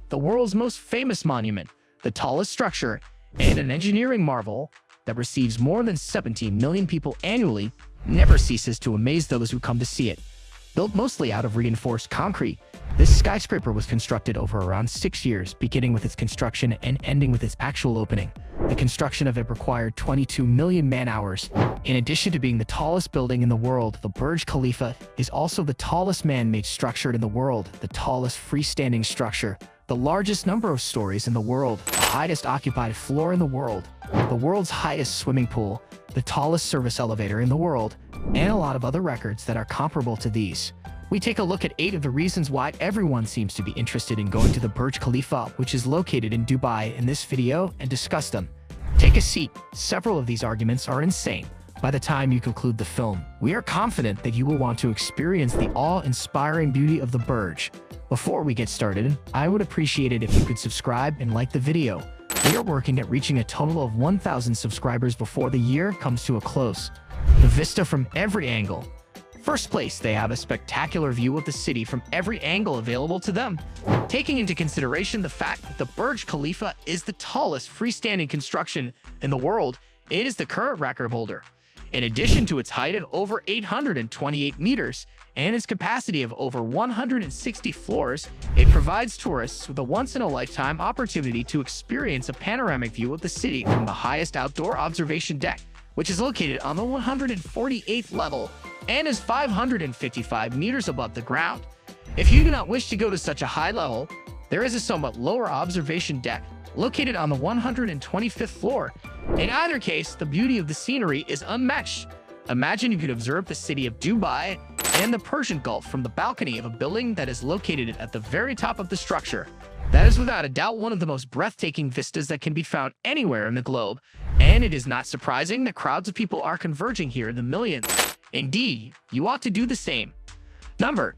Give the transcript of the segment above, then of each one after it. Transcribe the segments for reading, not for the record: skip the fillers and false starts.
the world's most famous monument, the tallest structure, and an engineering marvel that receives more than 17 million people annually, never ceases to amaze those who come to see it. Built mostly out of reinforced concrete, this skyscraper was constructed over around 6 years, beginning with its construction and ending with its actual opening. The construction of it required 22 million man-hours. In addition to being the tallest building in the world, the Burj Khalifa is also the tallest man-made structure in the world, the tallest freestanding structure, the largest number of stories in the world, the highest occupied floor in the world, the world's highest swimming pool, the tallest service elevator in the world, and a lot of other records that are comparable to these. We take a look at 8 of the reasons why everyone seems to be interested in going to the Burj Khalifa, which is located in Dubai, in this video and discuss them. Take a seat. Several of these arguments are insane. By the time you conclude the film, we are confident that you will want to experience the awe-inspiring beauty of the Burj. Before we get started, I would appreciate it if you could subscribe and like the video. We are working at reaching a total of 1,000 subscribers before the year comes to a close. The vista from every angle. First place, they have a spectacular view of the city from every angle available to them. Taking into consideration the fact that the Burj Khalifa is the tallest freestanding construction in the world, it is the current record holder. In addition to its height of over 828 meters and its capacity of over 160 floors, it provides tourists with a once-in-a-lifetime opportunity to experience a panoramic view of the city from the highest outdoor observation deck, which is located on the 148th level and is 555 meters above the ground. If you do not wish to go to such a high level, there is a somewhat lower observation deck located on the 125th floor. In either case, the beauty of the scenery is unmatched. Imagine you could observe the city of Dubai and the Persian Gulf from the balcony of a building that is located at the very top of the structure. That is without a doubt one of the most breathtaking vistas that can be found anywhere in the globe, and it is not surprising that crowds of people are converging here in the millions. Indeed, you ought to do the same. Number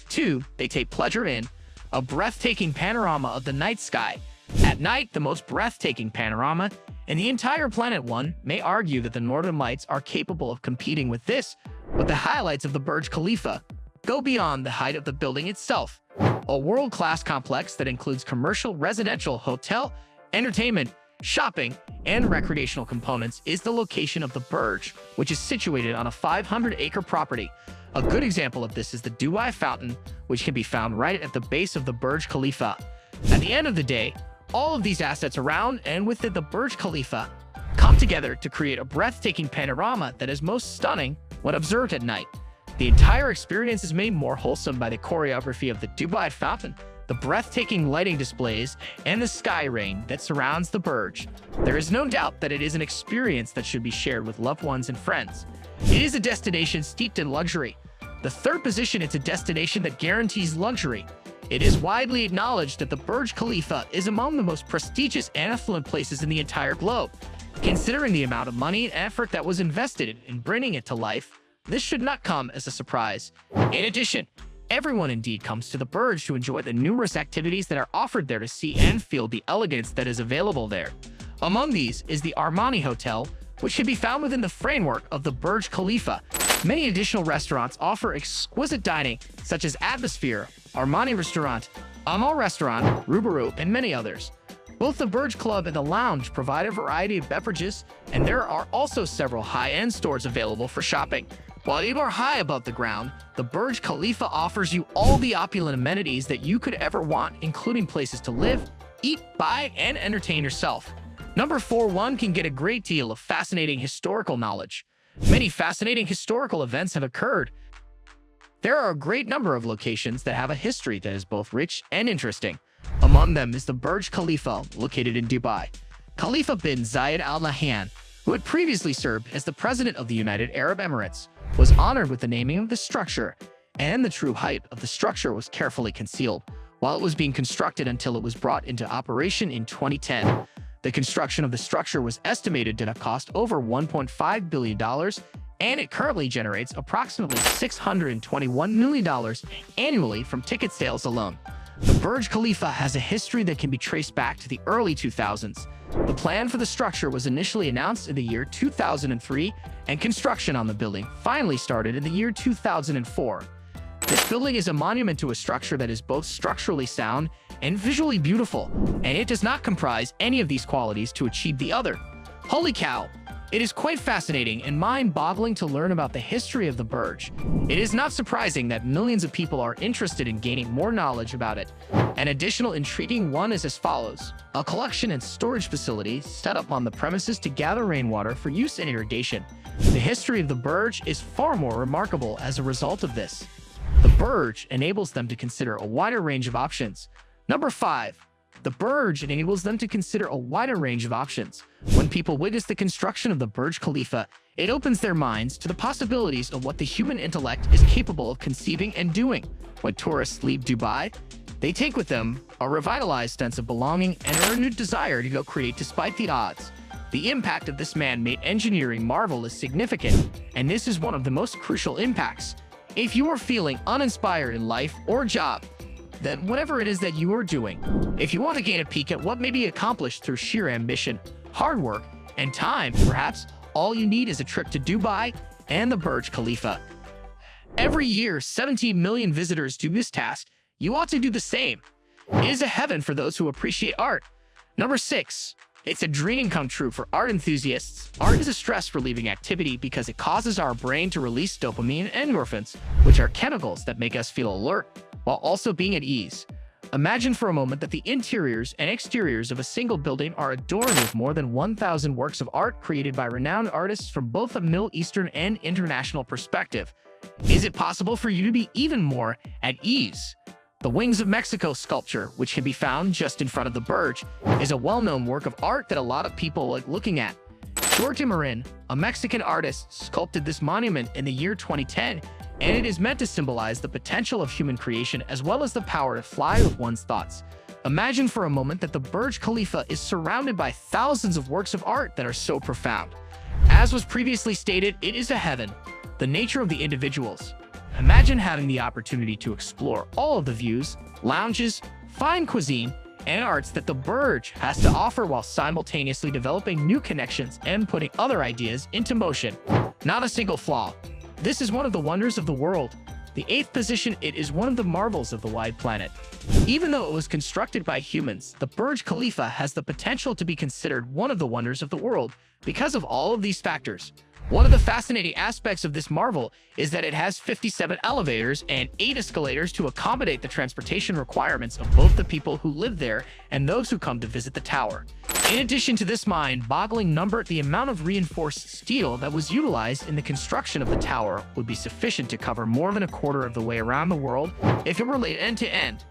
2, they take pleasure in a breathtaking panorama of the night sky. At night, the most breathtaking panorama in the entire planet. One may argue that the northern lights are capable of competing with this, but the highlights of the Burj Khalifa go beyond the height of the building itself. A world-class complex that includes commercial, residential, hotel, entertainment, shopping, and recreational components is the location of the Burj, which is situated on a 500-acre property. A good example of this is the Dubai Fountain, which can be found right at the base of the Burj Khalifa. At the end of the day, all of these assets around and within the Burj Khalifa come together to create a breathtaking panorama that is most stunning when observed at night. The entire experience is made more wholesome by the choreography of the Dubai Fountain, the breathtaking lighting displays, and the sky rain that surrounds the Burj. There is no doubt that it is an experience that should be shared with loved ones and friends. It is a destination steeped in luxury. The third position, it's a destination that guarantees luxury. It is widely acknowledged that the Burj Khalifa is among the most prestigious and affluent places in the entire globe. Considering the amount of money and effort that was invested in bringing it to life, this should not come as a surprise. In addition, everyone indeed comes to the Burj to enjoy the numerous activities that are offered there to see and feel the elegance that is available there. Among these is the Armani Hotel, which can be found within the framework of the Burj Khalifa. Many additional restaurants offer exquisite dining, such as At.mosphere, Armani Restaurant, Amal Restaurant, Rubaru, and many others. Both the Burj Club and the Lounge provide a variety of beverages, and there are also several high-end stores available for shopping. While you are high above the ground, the Burj Khalifa offers you all the opulent amenities that you could ever want, including places to live, eat, buy, and entertain yourself. Number 4, one can get a great deal of fascinating historical knowledge. Many fascinating historical events have occurred. There are a great number of locations that have a history that is both rich and interesting. Among them is the Burj Khalifa, located in Dubai. Khalifa bin Zayed Al Nahyan, who had previously served as the president of the United Arab Emirates, was honored with the naming of the structure, and the true height of the structure was carefully concealed while it was being constructed until it was brought into operation in 2010. The construction of the structure was estimated to have cost over $1.5 billion, and it currently generates approximately $621 million annually from ticket sales alone. The Burj Khalifa has a history that can be traced back to the early 2000s. The plan for the structure was initially announced in the year 2003, and construction on the building finally started in the year 2004. This building is a monument to a structure that is both structurally sound and visually beautiful, and it does not comprise any of these qualities to achieve the other. Holy cow! It is quite fascinating and mind-boggling to learn about the history of the Burj. It is not surprising that millions of people are interested in gaining more knowledge about it. An additional intriguing one is as follows: a collection and storage facility set up on the premises to gather rainwater for use in irrigation. The history of the Burj is far more remarkable as a result of this. The Burj enables them to consider a wider range of options. Number 5. The Burj enables them to consider a wider range of options. When people witness the construction of the Burj Khalifa, it opens their minds to the possibilities of what the human intellect is capable of conceiving and doing. When tourists leave Dubai, they take with them a revitalized sense of belonging and a renewed desire to go create despite the odds. The impact of this man-made engineering marvel is significant, and this is one of the most crucial impacts. If you are feeling uninspired in life or job, then whatever it is that you are doing, if you want to gain a peek at what may be accomplished through sheer ambition, hard work, and time, perhaps all you need is a trip to Dubai and the Burj Khalifa. Every year, 17 million visitors do this task. You ought to do the same. It is a heaven for those who appreciate art. Number 6. It's a dream come true for art enthusiasts. Art is a stress-relieving activity because it causes our brain to release dopamine and endorphins, which are chemicals that make us feel alert while also being at ease. Imagine for a moment that the interiors and exteriors of a single building are adorned with more than 1,000 works of art created by renowned artists from both a Middle Eastern and international perspective. Is it possible for you to be even more at ease? The Wings of Mexico sculpture, which can be found just in front of the Burj, is a well-known work of art that a lot of people like looking at. Jorge Marin, a Mexican artist, sculpted this monument in the year 2010, and it is meant to symbolize the potential of human creation as well as the power to fly with one's thoughts. Imagine for a moment that the Burj Khalifa is surrounded by thousands of works of art that are so profound. As was previously stated, it is a heaven. The nature of the individuals. Imagine having the opportunity to explore all of the views, lounges, fine cuisine, and arts that the Burj has to offer while simultaneously developing new connections and putting other ideas into motion. Not a single flaw. This is one of the wonders of the world. The 8th position, it is one of the marvels of the wide planet. Even though it was constructed by humans, the Burj Khalifa has the potential to be considered one of the wonders of the world because of all of these factors. One of the fascinating aspects of this marvel is that it has 57 elevators and 8 escalators to accommodate the transportation requirements of both the people who live there and those who come to visit the tower. In addition to this mind-boggling number, the amount of reinforced steel that was utilized in the construction of the tower would be sufficient to cover more than a quarter of the way around the world if it were laid end to end.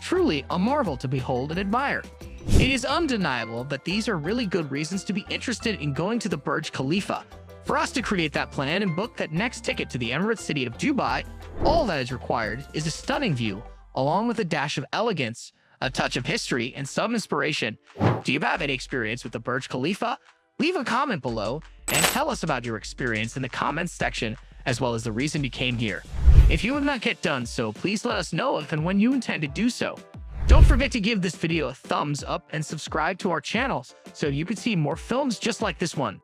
Truly a marvel to behold and admire. It is undeniable that these are really good reasons to be interested in going to the Burj Khalifa. For us to create that plan and book that next ticket to the Emirate city of Dubai, all that is required is a stunning view, along with a dash of elegance, a touch of history, and some inspiration. Do you have any experience with the Burj Khalifa? Leave a comment below and tell us about your experience in the comments section, as well as the reason you came here. If you have not yet done so, please let us know if and when you intend to do so. Don't forget to give this video a thumbs up and subscribe to our channels so you can see more films just like this one.